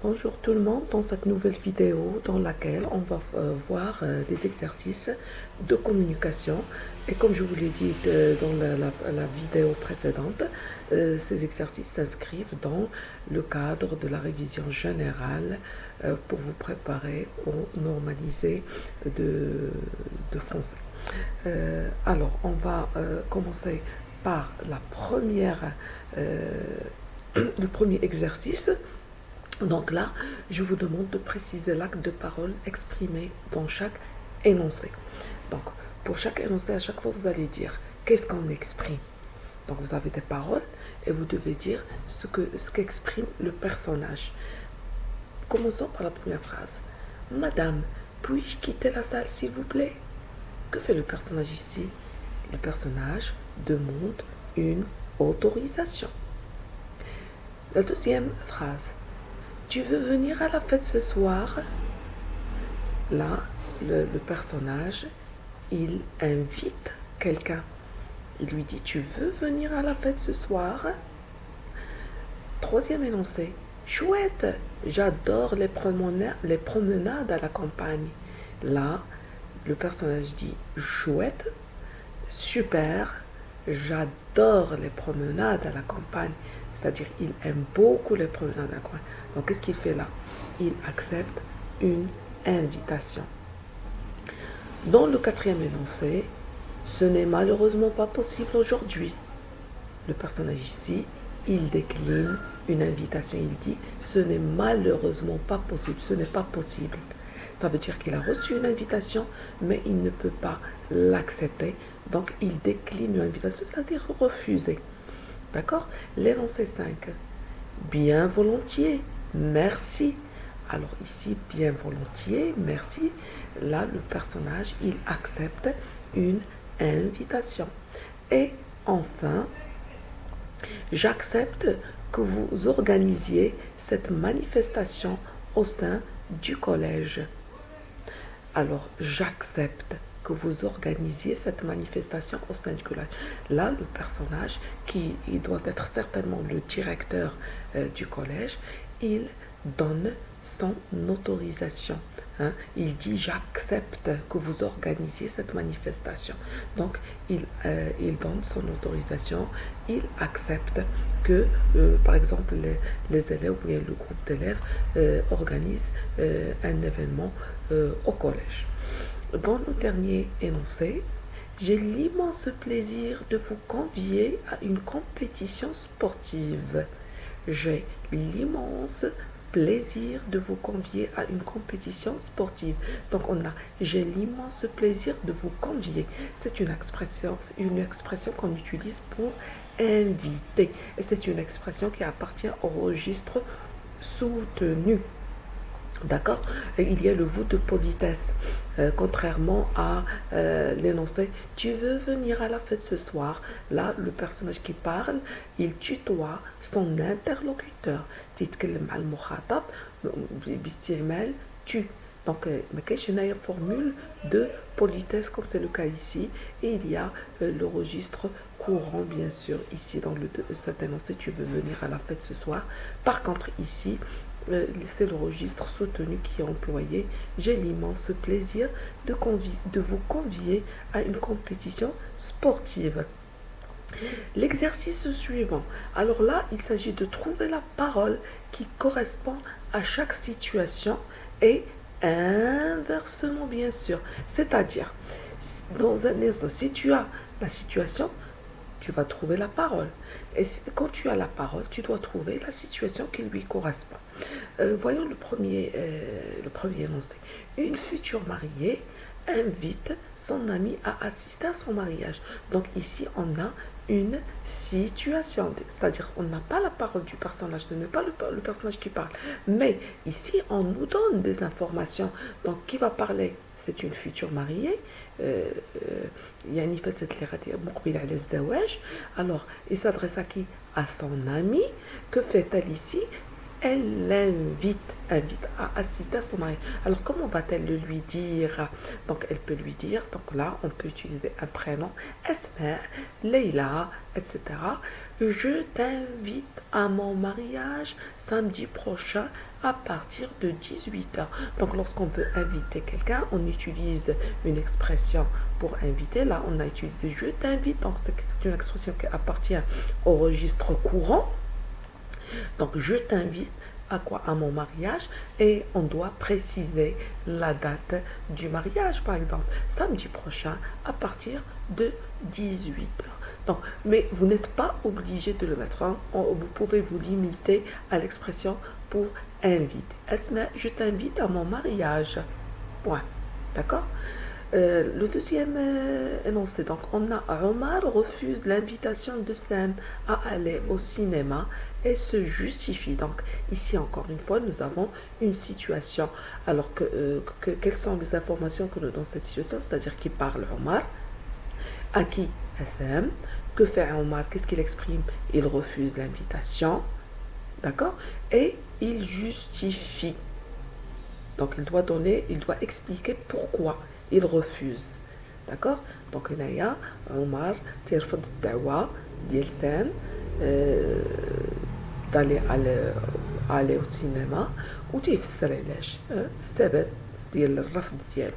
Bonjour tout le monde, dans cette nouvelle vidéo dans laquelle on va voir des exercices de communication. Et comme je vous l'ai dit dans la vidéo précédente, ces exercices s'inscrivent dans le cadre de la révision générale pour vous préparer au normalisé de français. Alors, on va commencer par le premier exercice. Donc là, je vous demande de préciser l'acte de parole exprimé dans chaque énoncé. Donc, pour chaque énoncé, à chaque fois, vous allez dire qu'est-ce qu'on exprime. Donc, vous avez des paroles et vous devez dire ce qu'exprime le personnage. Commençons par la première phrase. Madame, puis-je quitter la salle, s'il vous plaît? Que fait le personnage ici? Le personnage demande une autorisation. La deuxième phrase. Tu veux venir à la fête ce soir? Là, le personnage, il invite quelqu'un. Il lui dit, tu veux venir à la fête ce soir? Troisième énoncé. Chouette, j'adore les promenades à la campagne. Là, le personnage dit, chouette, super, j'adore les promenades à la campagne. C'est-à-dire, il aime beaucoup les promenades à la campagne. Donc, qu'est-ce qu'il fait là? Il accepte une invitation. Dans le quatrième énoncé, ce n'est malheureusement pas possible aujourd'hui. Le personnage ici, il décline une invitation. Il dit, ce n'est malheureusement pas possible, ce n'est pas possible. Ça veut dire qu'il a reçu une invitation, mais il ne peut pas l'accepter. Donc, il décline l'invitation, c'est-à-dire refuser. D'accord? L'énoncé 5. Bien volontiers. Merci. Alors ici, bien volontiers, merci. Là, le personnage, il accepte une invitation. Et enfin, j'accepte que vous organisiez cette manifestation au sein du collège. Alors, j'accepte que vous organisiez cette manifestation au sein du collège. Là, le personnage, il doit être certainement le directeur du collège, il donne son autorisation. Il dit, j'accepte que vous organisiez cette manifestation. Donc, il donne son autorisation, il accepte que, par exemple, les élèves ou bien le groupe d'élèves organisent un événement au collège. Dans le dernier énoncé, j'ai l'immense plaisir de vous convier à une compétition sportive. J'ai l'immense plaisir de vous convier à une compétition sportive. Donc on a j'ai l'immense plaisir de vous convier. C'est une expression qu'on utilise pour inviter. Et c'est une expression qui appartient au registre soutenu. D'accord? Il y a le vous de politesse. Contrairement à l'énoncé tu veux venir à la fête ce soir, là le personnage qui parle il tutoie son interlocuteur. تيتكلم مع المخاطب باستعمال tu. Donc ما كاينش هنايا formule de politesse comme c'est le cas ici, et il y a le registre courant bien sûr ici dans cet énoncé tu veux venir à la fête ce soir. Par contre ici c'est le registre soutenu qui est employé. J'ai l'immense plaisir de vous convier à une compétition sportive. L'exercice suivant. Alors là, il s'agit de trouver la parole qui correspond à chaque situation et inversement bien sûr. C'est-à-dire, dans un instant, si tu as la situation, tu vas trouver la parole. Et quand tu as la parole, tu dois trouver la situation qui lui correspond. Voyons le premier énoncé. Une future mariée invite son ami à assister à son mariage. Donc ici, on a une situation, c'est-à-dire on n'a pas la parole du personnage, ce n'est pas le personnage qui parle, mais ici on nous donne des informations. Donc qui va parler? C'est une future mariée. Alors il s'adresse à qui? À son ami. Que fait-elle ici? Elle l'invite à assister à son mariage. Alors comment va-t-elle le lui dire? Donc elle peut lui dire, donc là on peut utiliser un prénom, Esma, Leila, etc. je t'invite à mon mariage samedi prochain à partir de 18h. Donc lorsqu'on veut inviter quelqu'un, on utilise une expression pour inviter. Là, on a utilisé je t'invite. Donc c'est une expression qui appartient au registre courant. Donc je t'invite à quoi? À mon mariage, et on doit préciser la date du mariage, par exemple samedi prochain à partir de 18h. Donc, mais vous n'êtes pas obligé de le mettre, hein. Vous pouvez vous limiter à l'expression pour inviter. Esma, je t'invite à mon mariage. Point. D'accord? Le deuxième énoncé, donc on a Omar refuse l'invitation de Sam à aller au cinéma et se justifie. Donc ici encore une fois nous avons une situation. Alors quelles sont les informations que nous donnons dans cette situation? C'est-à-dire qui parle Omar, à qui Sam, que fait Omar, qu'est-ce qu'il exprime? Il refuse l'invitation, d'accord, et il justifie. Donc il doit expliquer pourquoi il refuse. D'accord? Donc هنايا عمر تيرفض الدعوة ديال سام d'aller au cinéma وتيفسر علاش السبب ديال الرفض ديالو.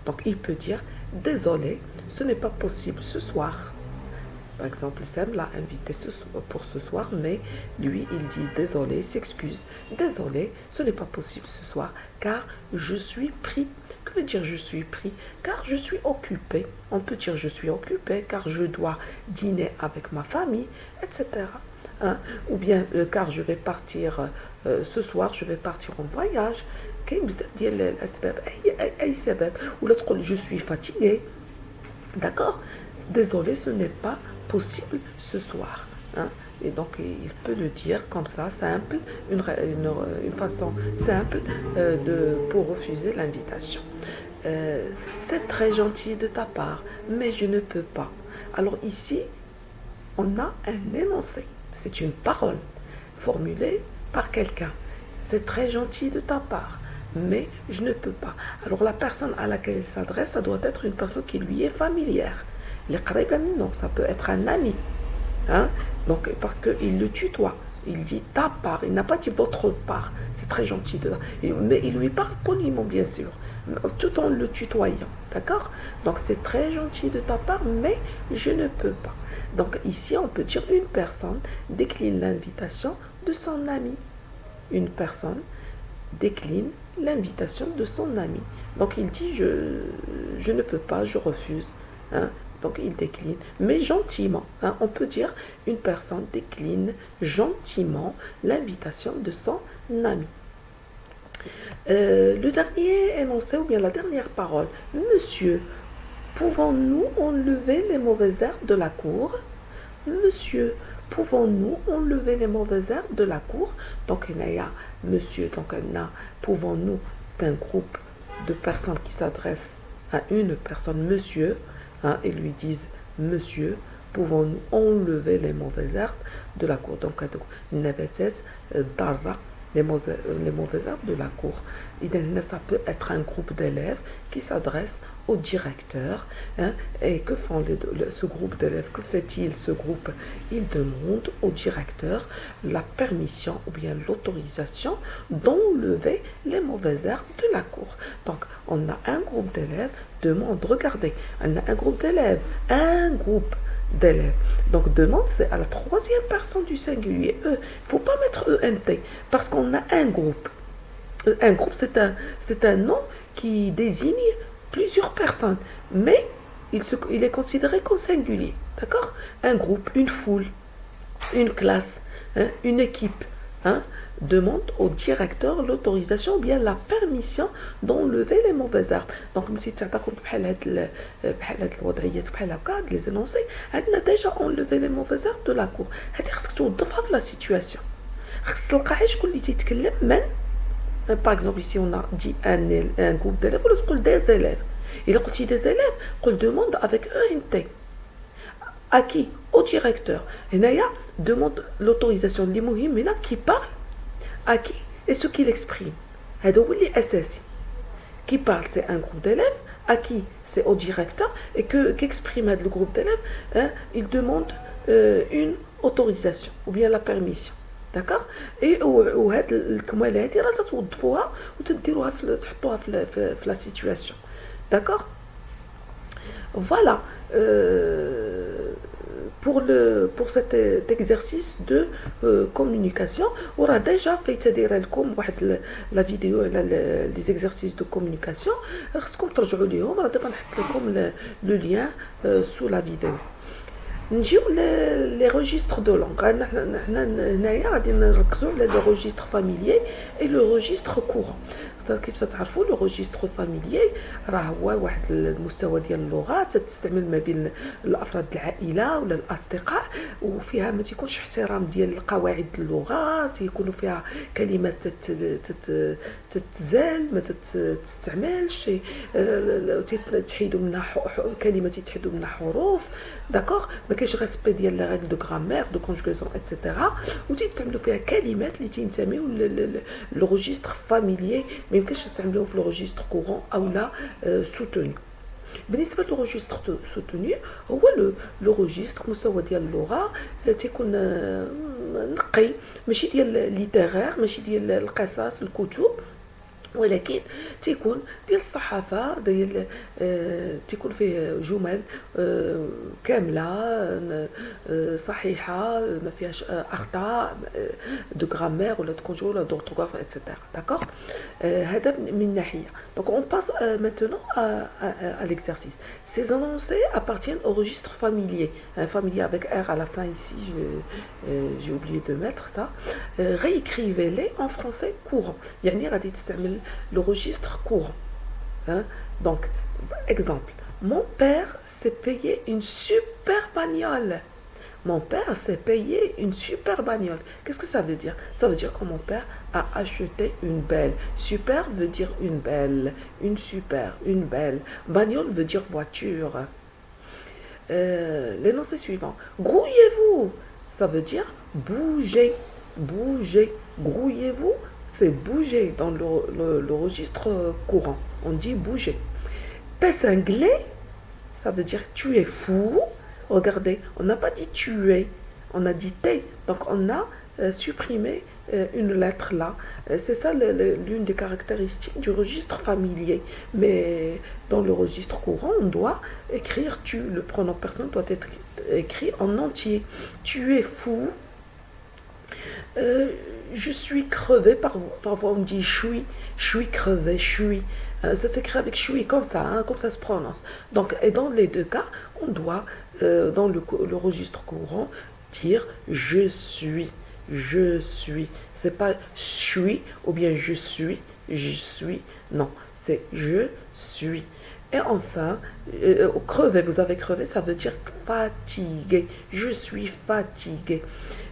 Donc il peut dire désolé, ce n'est pas possible ce soir. Par exemple, Sam l'a invité pour ce soir, mais lui, il dit désolé, s'excuse. Désolé, ce n'est pas possible ce soir, car je suis pris. Que veut dire je suis pris? Car je suis occupé. On peut dire je suis occupé, car je dois dîner avec ma famille, etc. Hein? Ou bien, car je vais partir ce soir, je vais partir en voyage. Ou l'autre, je suis fatigué. D'accord? Désolé, ce n'est pas possible ce soir. Hein? Et donc, il peut le dire comme ça, simple, une façon simple pour refuser l'invitation. C'est très gentil de ta part, mais je ne peux pas. Alors ici, on a un énoncé. C'est une parole formulée par quelqu'un. C'est très gentil de ta part, mais je ne peux pas. Alors la personne à laquelle il s'adresse, ça doit être une personne qui lui est familière. Non, ça peut être un ami. Hein? Donc, parce qu'il le tutoie. Il dit ta part. Il n'a pas dit votre part. C'est très gentil de là. Mais il lui parle poliment, bien sûr. Tout en le tutoyant. D'accord? Donc, c'est très gentil de ta part, mais je ne peux pas. Donc, ici, on peut dire une personne décline l'invitation de son ami. Une personne décline l'invitation de son ami. Donc, il dit je ne peux pas, je refuse. Hein? Donc il décline, mais gentiment. Hein, on peut dire une personne décline gentiment l'invitation de son ami. Le dernier énoncé, ou bien la dernière parole. Monsieur, pouvons-nous enlever les mauvaises herbes de la cour? Monsieur, pouvons-nous enlever les mauvaises herbes de la cour? Donc il y a monsieur, donc pouvons-nous, c'est un groupe de personnes qui s'adressent à une personne, monsieur. Hein, ils lui disent monsieur, pouvons-nous enlever les mauvaises herbes de la cour? Donc les mauvaises herbes de la cour. Ça peut être un groupe d'élèves qui s'adresse au directeur. Hein, et que font ce groupe d'élèves? Que fait-il ce groupe? Il demande au directeur la permission ou bien l'autorisation d'enlever les mauvaises herbes de la cour. Donc on a un groupe d'élèves demande, regardez, on a un groupe d'élèves, donc demande, c'est à la troisième personne du singulier. Il ne faut pas mettre ENT parce qu'on a un groupe. Un groupe, c'est un nom qui désigne plusieurs personnes, mais il est considéré comme singulier. D'accord? Un groupe, une foule, une classe, hein, une équipe. Hein, demande au directeur l'autorisation ou bien la permission d'enlever les mauvaises herbes. Donc, si tu as les énoncés, on a déjà enlevé les mauvaises herbes de la cour. C'est la situation. Par exemple, ici, on a dit un groupe d'élèves, ou des élèves. Il a dit des élèves qu'on demande avec ENT. À qui? Au directeur. Et Naya demande l'autorisation de l'imouhim, qui parle à qui et ce qu'il exprime. Qui parle, c'est un groupe d'élèves, à qui c'est au directeur, et qu'exprime le groupe d'élèves, hein, il demande une autorisation ou bien la permission. D'accord. Et وهاد الكمالة هادي راه توظفوها وتديروها تحطوها في la situation. D'accord. Voilà. Pour cet exercice de communication, on a déjà fait la vidéo les exercices de communication. خصكم ترجعوا ليهم. راه دابا نحط لكم le lien sous la vidéo. نجيو لي registres de langue. حنا هنايا غادي نركزوا على لو registre familier et le registre courant. كيف تعرفوا لو ريجستر فاميليي راه هو واحد المستوى ديال اللغات تستعمل ما بين الافراد العائله ولا الاصدقاء، وفيها ما تيكونش احترام ديال قواعد اللغه، تيكونوا فيها كلمات تتزال ما تستعملش، تحيدوا منها كلمات يتحيدوا منها حروف. داكوغ. ما كاينش ريسبي ديال لا ريغل دو غرامير دو كونجوغاسيون ايتترا، وتيتعملوا فيها كلمات اللي تنتميو لو ريجستر فاميليي، ما يمكنش تستعملوه في لو ريجستر كورون او لا سوتوني. بالنسبه لو ريجستر سوتوني هو لو ريجستر مستوى ديال اللغه تيكون نقي، ماشي ديال ليتيرير، ماشي ديال القصص الكتب، ولكن تيكون ديال الصحافه ديال تيكون فيه جمل كامله صحيحه ما فيهاش اخطاء دو غرامير ولا دو كونجو ولا دورتوغراف ايتترا. داكوغ. هذا من ناحيه. Donc on passe maintenant à l'exercice. Ces énoncés appartiennent au registre familier. Familier avec R à la fin ici, j'ai oublié de mettre ça. Réécrivez-les en français courant. يعني غادي تستعمل le registre courant. Donc, exemple. Mon père s'est payé une super bagnole. Mon père s'est payé une super bagnole. Qu'est-ce que ça veut dire? Ça veut dire que mon père a acheté une belle. Super veut dire une belle. Une super, une belle. Bagnole veut dire voiture. L'énoncé suivant. Grouillez-vous. Ça veut dire bouger. Bouger. Grouillez-vous. C'est bouger dans le registre courant. On dit bouger. T'es cinglé. Ça veut dire tu es fou. Regardez, on n'a pas dit tuer, on a dit t'es. Donc on a supprimé une lettre là. C'est ça l'une des caractéristiques du registre familier. Mais dans le registre courant, on doit écrire tu. Le pronom personne doit être écrit en entier. Tu es fou. Je suis crevé. Parfois on dit je suis crevé, je suis. Ça s'écrit avec chui comme ça se prononce. Donc, et dans les deux cas, on doit, dans le registre courant, dire je suis. C'est pas suis ou bien je suis. Non, c'est je suis. Et enfin, crevé, vous avez crevé, ça veut dire fatigué. Je suis fatigué.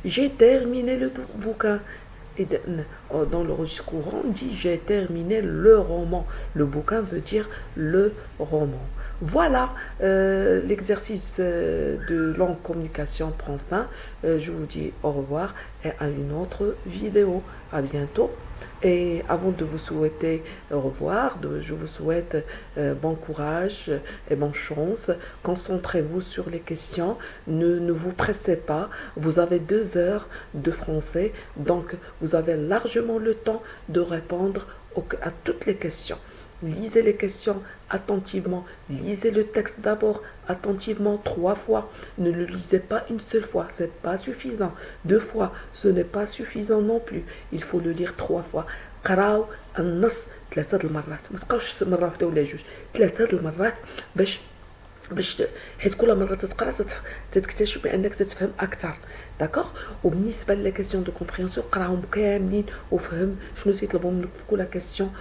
J'ai terminé le bouquin. Et dans le registre courant, on dit j'ai terminé le roman. Le bouquin veut dire le roman. Voilà, l'exercice de longue communication prend fin. Je vous dis au revoir et à une autre vidéo. À bientôt. Et avant de vous souhaiter au revoir, je vous souhaite bon courage et bonne chance. Concentrez-vous sur les questions. Ne vous pressez pas. Vous avez 2 heures de français. Donc, vous avez largement le temps de répondre à toutes les questions. Lisez les questions attentivement. Lisez le texte d'abord attentivement 3 fois. Ne le lisez pas une seule fois. Ce n'est pas suffisant. 2 fois, ce n'est pas suffisant non plus. Il faut le lire 3 fois. قراو النص 3 المرات. ما تقراوش مرة واحدة ولا جوج. 3 المرات باش حيت كل مرة تتقرا تكتشف بأنك تتفهم أكثر. داكوغ. وبالنسبه للكيسيون دو كومبريهنسيون قراهم كاملين وفهم شنو تيطلبوا منك في كل كيسيون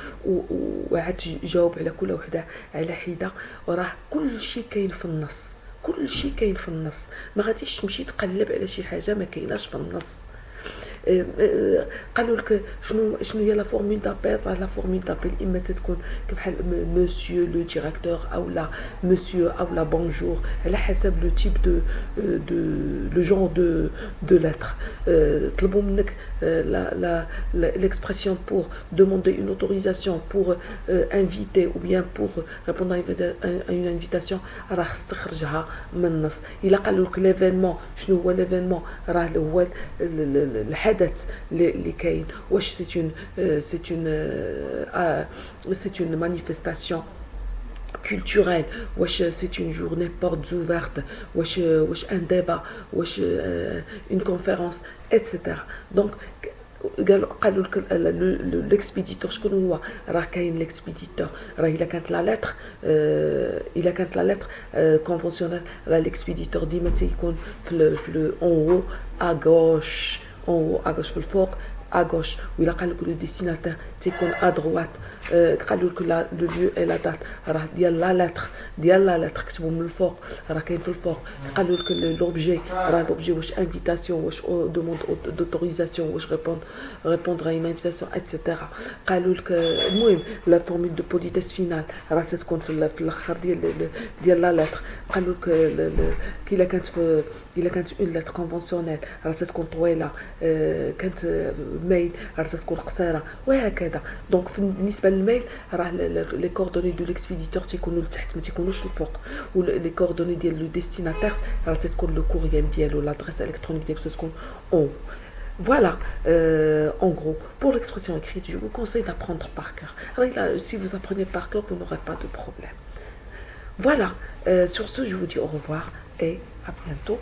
وعاد جاوب على كل وحده على حده. وراه كل شيء كاين في النص. كل شيء كاين في النص. ما غاديش تمشي تقلب على شي حاجه ما كايناش في النص. قالوا لك شنو هي لا فورمule d'appel. La formule d'appel إما تكون كبحال monsieur le directeur أو لا monsieur أو لا bonjour على حسب لو تيب de le genre de lettre. طلبوا منك l'expression pour demander une autorisation, pour inviter ou bien pour répondre à une invitation راه استخرجها من النص. إلا قالوا لك l'événement شنو هو l'événement راه هو الحدث اللي كاين. واش c'est une manifestation culturelle, wesh c'est une journée portes ouvertes, wesh un débat, wesh une conférence, etc. Donc قالوا لك l'expéditeur شكون هو. راه كاين l'expéditeur راه الا كانت لا lettre conventionnelle راه l'expéditeur ديما تيكون في en haut à gauche, في الفوق à gauche. وإلا قال لك le destinataire تيكون à droite. قالوا لك le lieu et la date راه ديال لا lettre كتبوا من الفوق راه كاين في الفوق. قالوا لك l'objet راه l'objet واش invitation واش demande d'autorisation واش répondre à une invitation etc. قالوا لك المهم la formule de politesse finale راه تكون في الاخر ديال لا lettre. قالوا لك إلا كانت اون lettre conventionnelle راه تكون طويله، كانت ميل راه تكون قصيره وهكذا. دونك بالنسبه للميل راه لي كوردوني دو ليكسبيديتور تيكونوا لتحت ما تيكونوش الفوق، و لي كوردوني ديال لو ديستيناتير راه تكون لو كوريال ديالو لادريس الكترونيك ديالو تكون اون. Voilà, en gros, pour l'expression écrite, je vous conseille d'apprendre par cœur. Alors, si vous apprenez par cœur, vous n'aurez pas de problème. Voilà, sur ce, je vous dis au revoir et à bientôt.